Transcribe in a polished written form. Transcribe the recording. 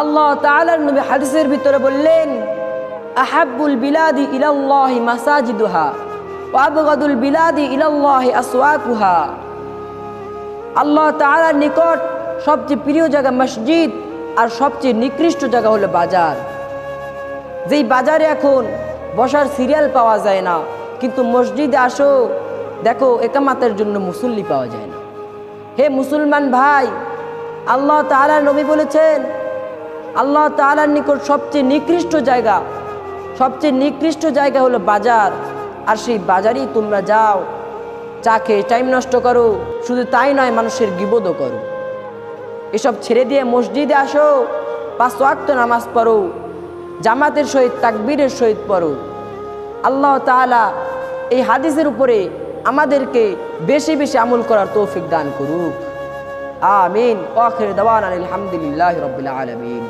আল্লাহ তাআলার নবী হাদিসের ভিতরে বললেন, আহাব্বুল বিলাদি ইলাল্লাহি মাসাজিদুহা ওয়া আবগাদুল বিলাদি ইলাল্লাহি আসওয়াকুহা। আল্লাহ তাআলার নিকট সবচেয়ে প্রিয় জায়গা মসজিদ, আর সবচেয়ে নিকৃষ্ট জায়গা হলো বাজার। যেই বাজারে এখন বসার সিরিয়াল পাওয়া যায় না, কিন্তু মসজিদে আসো দেখো একামাতের জন্য মুসল্লি পাওয়া যায় না। হে মুসলমান ভাই, আল্লাহ তাআলার নবী বলেছেন আল্লাহ তাআলার নিকট সবচেয়ে নিকৃষ্ট জায়গা হলো বাজার। আর সেই বাজারেই তোমরা যাও, চা খেয়ে টাইম নষ্ট করো, শুধু তাই নয় মানুষের গীবতও করো। এসব ছেড়ে দিয়ে মসজিদে আসো, 5 ওয়াক্ত নামাজ পড়ো, জামাতের সহিত তাকবীরের সহিত পড়ো। আল্লাহ তাআলা এই হাদিসের উপরে আমাদেরকে বেশি বেশি আমল করার তৌফিক দান করুক। আমিন। ওয়া আখিরু দাওয়ানা আলহামদুলিল্লাহি রাব্বিল আলামিন।